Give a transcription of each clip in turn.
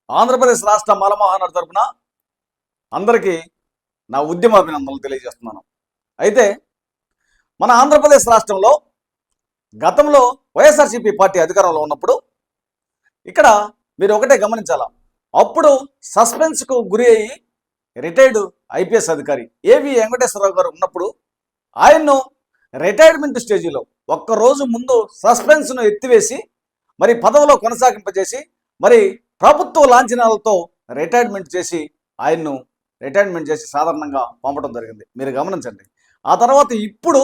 ఆంధ్రప్రదేశ్ రాష్ట్ర మాలమహానాడు తరపున అందరికీ నా ఉద్యమాభినందనలు తెలియజేస్తున్నాను. అయితే మన ఆంధ్రప్రదేశ్ రాష్ట్రంలో గతంలో వైఎస్ఆర్సీపీ పార్టీ అధికారంలో ఉన్నప్పుడు ఇక్కడ మీరు ఒకటే గమనించాలా, అప్పుడు సస్పెన్స్కు గురి అయ్యి రిటైర్డ్ ఐపీఎస్ అధికారి ఏవి వెంకటేశ్వరరావు గారు ఉన్నప్పుడు ఆయన్ను రిటైర్మెంట్ స్టేజీలో ఒక్కరోజు ముందు సస్పెన్స్ను ఎత్తివేసి మరి పదవిలో కొనసాగింపజేసి మరి ప్రభుత్వ లాంఛనాలతో రిటైర్మెంట్ చేసి సాధారణంగా పంపడం జరిగింది. మీరు గమనించండి. ఆ తర్వాత ఇప్పుడు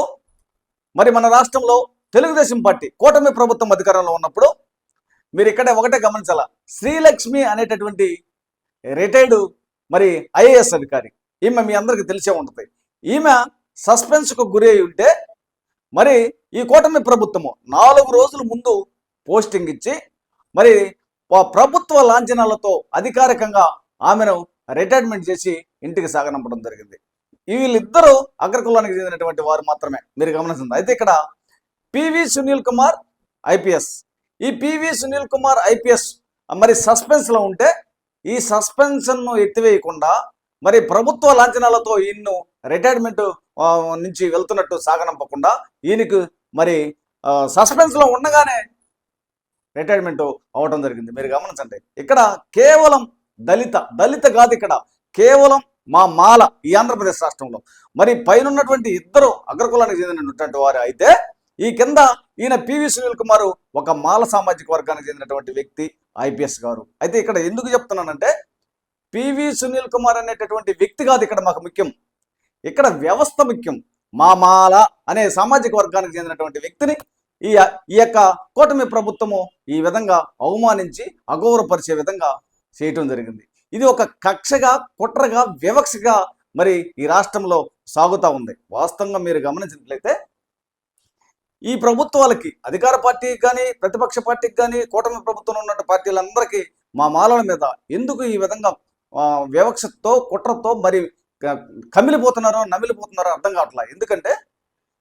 మరి మన రాష్ట్రంలో తెలుగుదేశం పార్టీ కూటమి ప్రభుత్వం అధికారంలో ఉన్నప్పుడు మీరు ఇక్కడే ఒకటే గమనించాల, శ్రీలక్ష్మి అనేటటువంటి రిటైర్డ్ మరి ఐఏఎస్ అధికారి, ఈమె మీ అందరికీ తెలిసే ఉంటుంది. ఈమె సస్పెన్స్కు గురి అయి ఉంటే మరి ఈ కూటమి ప్రభుత్వము 4 రోజుల ముందు పోస్టింగ్ ఇచ్చి మరి ప్రభుత్వ లాంఛనాలతో అధికారికంగా ఆమెను రిటైర్మెంట్ చేసి ఇంటికి సాగనంపడం జరిగింది. వీళ్ళిద్దరూ అగ్రకులానికి చెందినటువంటి వారు మాత్రమే, మీరు గమనించండి. అయితే ఇక్కడ పివి సునీల్ కుమార్ ఐపీఎస్, ఈ పివి సునీల్ కుమార్ ఐపీఎస్ మరి సస్పెన్స్లో ఉంటే ఈ సస్పెన్షన్ను ఎత్తివేయకుండా మరి ప్రభుత్వ లాంఛనాలతో ఈయన్ను రిటైర్మెంట్ నుంచి వెళ్తున్నట్టు సాగనంపకుండా ఈయనకు మరి సస్పెన్స్లో ఉండగానే రిటైర్మెంట్ అవ్వడం జరిగింది. మీరు గమనించండి. ఇక్కడ కేవలం దళిత కాదు, ఇక్కడ కేవలం మా మాల ఈ ఆంధ్రప్రదేశ్ రాష్ట్రంలో మరి పైన ఉన్నటువంటి ఇద్దరు అగ్రకులానికి చెందినటువంటి వారు అయితే ఈ కింద ఈయన పివి సునీల్ కుమార్ ఒక మాల సామాజిక వర్గానికి చెందినటువంటి వ్యక్తి ఐపీఎస్ గారు. అయితే ఇక్కడ ఎందుకు చెప్తున్నానంటే పివి సునీల్ కుమార్ అనేటటువంటి వ్యక్తి కాదు ఇక్కడ మాకు ముఖ్యం, ఇక్కడ వ్యవస్థ ముఖ్యం. మా మాల అనే సామాజిక వర్గానికి చెందినటువంటి వ్యక్తిని ఈ యొక్క కూటమి ప్రభుత్వము ఈ విధంగా అవమానించి అగౌరవపరిచే విధంగా చేయటం జరిగింది. ఇది ఒక కక్షగా, కుట్రగా, వివక్షగా మరి ఈ రాష్ట్రంలో సాగుతూ ఉంది. వాస్తవంగా మీరు గమనించినట్లయితే ఈ ప్రభుత్వాలకి, అధికార పార్టీకి కానీ ప్రతిపక్ష పార్టీకి కానీ కూటమి ప్రభుత్వంలో ఉన్న పార్టీలందరికీ మా మాలల మీద ఎందుకు ఈ విధంగా వివక్షతో, కుట్రతో మరి నమిలిపోతున్నారో అర్థం కావట్లేదు. ఎందుకంటే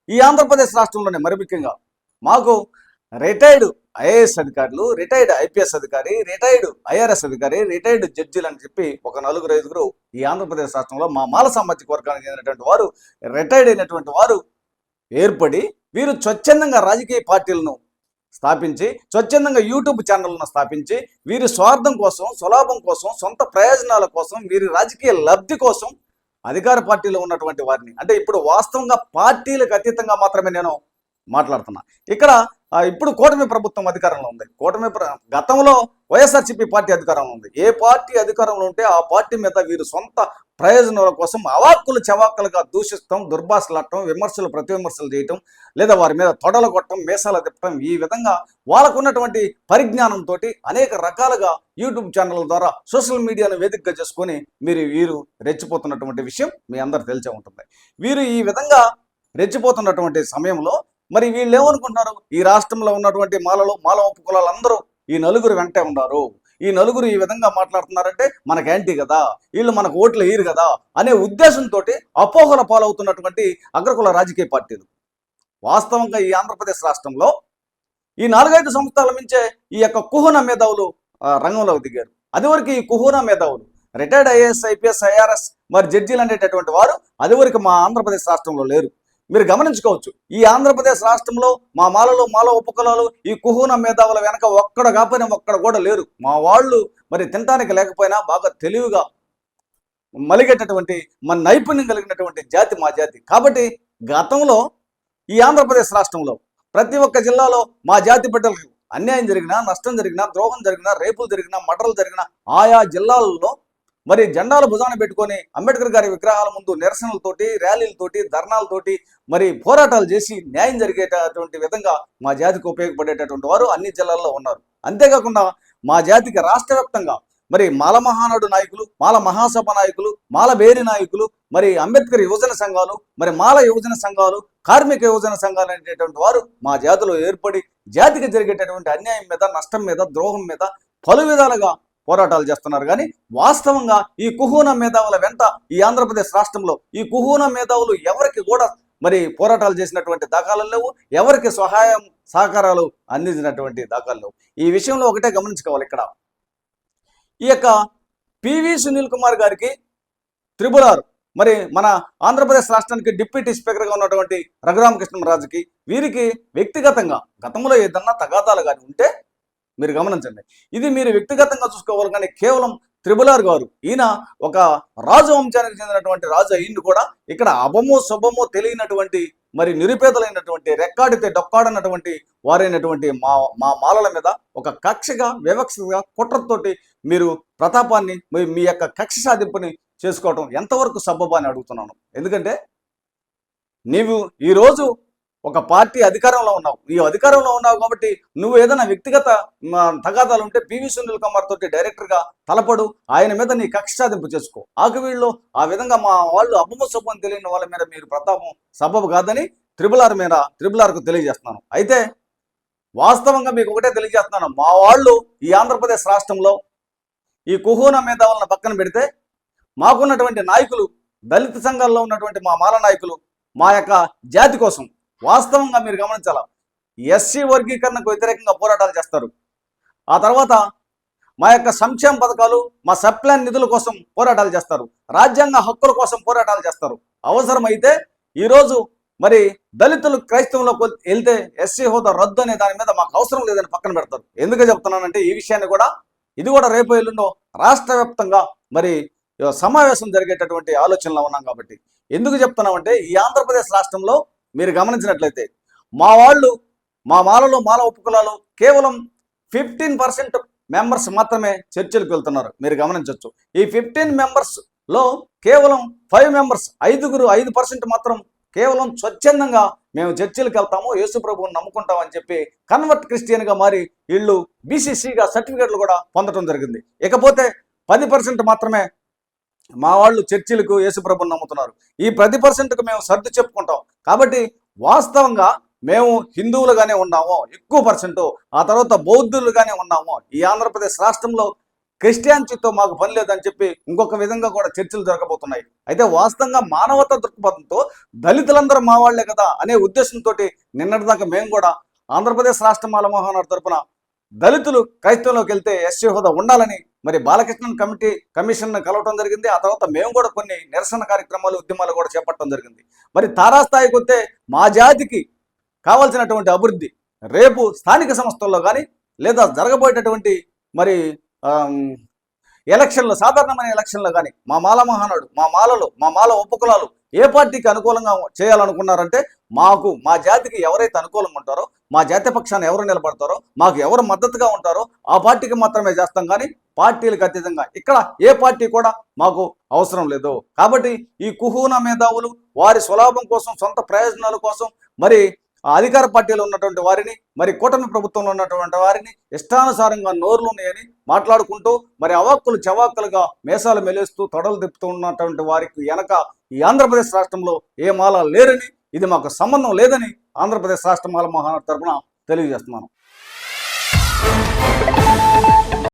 ఈ ఆంధ్రప్రదేశ్ రాష్ట్రంలోనే మరి ముఖ్యంగా మాకు రిటైర్డ్ ఐఏఎస్ అధికారులు, రిటైర్డ్ ఐపీఎస్ అధికారి, రిటైర్డ్ ఐఆర్ఎస్ అధికారి, రిటైర్డ్ జడ్జీలు అని చెప్పి ఒక 4-5 ఈ ఆంధ్రప్రదేశ్ రాష్ట్రంలో మా మాల సామాజిక వర్గానికి చెందినటువంటి వారు, రిటైర్డ్ అయినటువంటి వారు ఏర్పడి వీరు స్వచ్ఛందంగా రాజకీయ పార్టీలను స్థాపించి, స్వచ్ఛందంగా యూట్యూబ్ ఛానళ్లను స్థాపించి వీరి స్వార్థం కోసం, స్వలాభం కోసం, సొంత ప్రయోజనాల కోసం, వీరి రాజకీయ లబ్ధి కోసం అధికార పార్టీలో ఉన్నటువంటి వారిని, అంటే ఇప్పుడు వాస్తవంగా పార్టీలకు అతీతంగా మాత్రమే నేను మాట్లాడుతున్నా. ఇక్కడ ఇప్పుడు కూటమి ప్రభుత్వం అధికారంలో ఉంది. గతంలో వైఎస్ఆర్సీపీ పార్టీ అధికారంలో ఉంది. ఏ పార్టీ అధికారంలో ఉంటే ఆ పార్టీ మీద వీరు సొంత ప్రయోజనాల కోసం అవాక్కులు చవాక్కులుగా దూషిస్తాం, దుర్భాషలాడటం, విమర్శలు ప్రతి విమర్శలు చేయటం, లేదా వారి మీద తొడలు కొట్టడం, మేసాలు తిప్పడం, ఈ విధంగా వాళ్ళకు ఉన్నటువంటి పరిజ్ఞానంతో అనేక రకాలుగా యూట్యూబ్ ఛానళ్ళ ద్వారా సోషల్ మీడియాను వేదికగా చేసుకొని వీరు రెచ్చిపోతున్నటువంటి విషయం మీ అందరు తెలిసే ఉంటుంది. వీరు ఈ విధంగా రెచ్చిపోతున్నటువంటి సమయంలో మరి వీళ్ళు ఏమనుకుంటున్నారు, ఈ రాష్ట్రంలో ఉన్నటువంటి మాల ఉపకులాలందరూ ఈ నలుగురు వెంటే ఉన్నారు, ఈ నలుగురు ఈ విధంగా మాట్లాడుతున్నారంటే మనకు యాంటీ కదా, వీళ్ళు మనకు ఓట్లు వేయరు కదా అనే ఉద్దేశంతో అపోహల పాలవుతున్నటువంటి అగ్రకుల రాజకీయ పార్టీలు. వాస్తవంగా ఈ ఆంధ్రప్రదేశ్ రాష్ట్రంలో ఈ 4-5 సంవత్సరాల నుంచే ఈ యొక్క కుహన మేధావులు రంగంలోకి దిగారు. అదివరకు ఈ కుహన మేధావులు రిటైర్డ్ ఐఏఎస్, ఐపీఎస్, ఐఆర్ఎస్ మరి జడ్జీలు అనేటటువంటి వారు అదివరకు మా ఆంధ్రప్రదేశ్ రాష్ట్రంలో లేరు. మీరు గమనించుకోవచ్చు. ఈ ఆంధ్రప్రదేశ్ రాష్ట్రంలో మా మాల ఉపకులాలు ఈ కుహూన మేధావుల వెనక ఒక్కడ కూడా లేరు. మా వాళ్ళు మరి తినటానికి లేకపోయినా బాగా తెలివిగా మలిగేటటువంటి మన నైపుణ్యం కలిగినటువంటి జాతి మా జాతి. కాబట్టి గతంలో ఈ ఆంధ్రప్రదేశ్ రాష్ట్రంలో ప్రతి ఒక్క జిల్లాలో మా జాతి బిడ్డలకు అన్యాయం జరిగినా, నష్టం జరిగినా, ద్రోహం జరిగినా, రేపులు జరిగినా, మర్డర్లు జరిగినా ఆయా జిల్లాలలో మరి జెండాలు భుజాన పెట్టుకొని అంబేద్కర్ గారి విగ్రహాల ముందు నిరసనలతోటి, ర్యాలీలతోటి, ధర్నాలతోటి మరి పోరాటాలు చేసి న్యాయం జరిగేటటువంటి విధంగా మా జాతికి ఉపయోగపడేటటువంటి వారు అన్ని జిల్లాల్లో ఉన్నారు. అంతేకాకుండా మా జాతికి రాష్ట్ర వ్యాప్తంగా మరి మాల మహానాడు నాయకులు, మాల మహాసభ నాయకులు, మాల బేరి నాయకులు, మరి అంబేద్కర్ యువజన సంఘాలు, మరి మాల యువజన సంఘాలు, కార్మిక యువజన సంఘాలు అనేటటువంటి వారు మా జాతిలో ఏర్పడి జాతికి జరిగేటటువంటి అన్యాయం మీద, నష్టం మీద, ద్రోహం మీద పలు విధాలుగా పోరాటాలు చేస్తున్నారు. కానీ వాస్తవంగా ఈ కుహూన మేధావుల వెంట ఈ ఆంధ్రప్రదేశ్ రాష్ట్రంలో ఈ కుహూన మేధావులు ఎవరికి కూడా మరి పోరాటాలు చేసినటువంటి దాఖలు లేవు, ఎవరికి సహాయం సహకారాలు అందించినటువంటి దాఖలు లేవు. ఈ విషయంలో ఒకటే గమనించుకోవాలి. ఇక్కడ ఈ యొక్క పివి సునీల్ కుమార్ గారికి త్రిబుల్ మరి మన ఆంధ్రప్రదేశ్ రాష్ట్రానికి డిప్యూటీ స్పీకర్గా ఉన్నటువంటి రఘురామకృష్ణరాజుకి వీరికి వ్యక్తిగతంగా గతంలో ఏదన్నా తగాదాలు కానీ ఉంటే మీరు గమనించండి. ఇది మీరు వ్యక్తిగతంగా చూసుకోవాలి, కానీ కేవలం త్రిబుల్ గారు ఈయన ఒక రాజు వంశానికి చెందినటువంటి రాజు అయ్యింది కూడా ఇక్కడ అభమో శుభమో తెలియనటువంటి మరి నిరుపేదలైనటువంటి రెక్కాడితే డొక్కాడనటువంటి వారైనటువంటి మా మాలల మీద ఒక కక్షగా వివక్షగా కుట్రతోటి మీరు ప్రతాపాన్ని మీ యొక్క కక్ష సాధింపుని చేసుకోవటం ఎంతవరకు సబబు అని అడుగుతున్నాను. ఎందుకంటే నీవు ఈరోజు ఒక పార్టీ అధికారంలో ఉన్నావు, ఈ అధికారంలో ఉన్నావు కాబట్టి నువ్వు ఏదైనా వ్యక్తిగత తగాదాలు ఉంటే పివి సునీల్ కుమార్ తోటి డైరెక్టర్గా తలపడు, ఆయన మీద నీ కక్ష సాధింపు చేసుకో. వీళ్ళు ఆ విధంగా మా వాళ్ళు అబ్బమసొబ్బని తెలియని వాళ్ళ మీద మీరు ప్రతాపం సబబు కాదని త్రిబుల్ కు తెలియజేస్తున్నాను. అయితే వాస్తవంగా మీకు ఒకటే తెలియజేస్తున్నాను, మా వాళ్ళు ఈ ఆంధ్రప్రదేశ్ రాష్ట్రంలో ఈ కుహూన మేధావులను పక్కన పెడితే మాకున్నటువంటి నాయకులు, దళిత సంఘాల్లో ఉన్నటువంటి మా మాల నాయకులు మా యొక్క జాతి కోసం వాస్తవంగా మీరు గమనించాలా, ఎస్సీ వర్గీకరణకు వ్యతిరేకంగా పోరాటాలు చేస్తారు. ఆ తర్వాత మా యొక్క సంక్షేమ పథకాలు, మా సప్లాన్ నిధుల కోసం పోరాటాలు చేస్తారు, రాజ్యాంగ హక్కుల కోసం పోరాటాలు చేస్తారు. అవసరమైతే ఈరోజు మరి దళితులు క్రైస్తవంలోకి వెళ్తే ఎస్సీ హోదా రద్దు అనే దాని మీద మాకు అవసరం లేదని పక్కన పెడతారు. ఎందుకు చెప్తున్నానంటే ఈ విషయాన్ని కూడా ఇది కూడా రేపు ఎల్లుండో రాష్ట్ర వ్యాప్తంగా మరి సమావేశం జరిగేటటువంటి ఆలోచనలో ఉన్నాం. కాబట్టి ఎందుకు చెప్తున్నామంటే ఈ ఆంధ్రప్రదేశ్ రాష్ట్రంలో మీరు గమనించినట్లయితే మా వాళ్ళు మా మాలలో మాల ఉపకులాలు కేవలం 15% మెంబర్స్ మాత్రమే చర్చిలకు వెళ్తున్నారు. మీరు గమనించవచ్చు. ఈ 15 మెంబర్స్లో కేవలం 5 మెంబర్స్ 5% మాత్రం కేవలం స్వచ్ఛందంగా మేము చర్చిలకు వెళ్తాము, యేసు ప్రభువుని నమ్ముకుంటామని చెప్పి కన్వర్ట్ క్రిస్టియన్గా మారి వీళ్ళు బీసీసీగా సర్టిఫికేట్లు కూడా పొందడం జరిగింది. ఇకపోతే 10% మాత్రమే మా వాళ్ళు చర్చిలకు యేసుప్రభుని నమ్ముతున్నారు. ఈ 10%కు మేము సర్దు చెప్పుకుంటాం. కాబట్టి వాస్తవంగా మేము హిందువులుగానే ఉన్నాము ఎక్కువ పర్సెంట్, ఆ తర్వాత బౌద్ధులుగానే ఉన్నాము. ఈ ఆంధ్రప్రదేశ్ రాష్ట్రంలో క్రిస్టియానిటీతో మాకు పని లేదని చెప్పి ఇంకొక విధంగా కూడా చర్చలు జరగబోతున్నాయి. అయితే వాస్తవంగా మానవతా దృక్పథంతో దళితులందరూ మా వాళ్లే కదా అనే ఉద్దేశంతో నిన్నటిదాకా మేము కూడా ఆంధ్రప్రదేశ్ రాష్ట్ర మాల మహానాడు తరపున దళితులు క్రైస్తవంలోకి వెళ్తే ఎస్సీ హోదా ఉండాలని మరి బాలకృష్ణన్ కమిషన్ కలవటం జరిగింది. ఆ తర్వాత మేము కూడా కొన్ని నిరసన కార్యక్రమాలు, ఉద్యమాలు కూడా చేపట్టడం జరిగింది. మరి తారాస్థాయికి వస్తే మా జాతికి కావాల్సినటువంటి అభివృద్ధి రేపు స్థానిక సంస్థల్లో కానీ లేదా జరగబోయేటటువంటి మరి ఎలక్షన్లో, సాధారణమైన ఎలక్షన్లో కానీ మా మాల మహానాడు, మా మాల ఉపకులాలు ఏ పార్టీకి అనుకూలంగా చేయాలనుకున్నారంటే మా జాతికి ఎవరైతే అనుకూలంగా ఉంటారో, మా జాతి పక్షాన్ని ఎవరు నిలబడతారో, మాకు ఎవరు మద్దతుగా ఉంటారో ఆ పార్టీకి మాత్రమే చేస్తాం. కానీ పార్టీలకు అతీతంగా ఇక్కడ ఏ పార్టీ కూడా మాకు అవసరం లేదు. కాబట్టి ఈ కుహూన మేధావులు వారి స్వలాభం కోసం, సొంత ప్రయోజనాల కోసం మరి అధికార పార్టీలో ఉన్నటువంటి వారిని, మరి కూటమి ప్రభుత్వంలో ఉన్నటువంటి వారిని ఇష్టానుసారంగా నోర్లు ఉన్నాయని మాట్లాడుకుంటూ మరి అవాక్కులు చవాక్కులుగా మేసాలు మెలేస్తూ తొడలు తిప్పుతూ ఉన్నటువంటి వారికి వెనక ఈ ఆంధ్రప్రదేశ్ రాష్ట్రంలో ఏ మాల లేరని, ఇది మాకు సంబంధం లేదని ఆంధ్రప్రదేశ్ రాష్ట్ర మాల మహానాడు తరపున తెలియజేస్తున్నాను.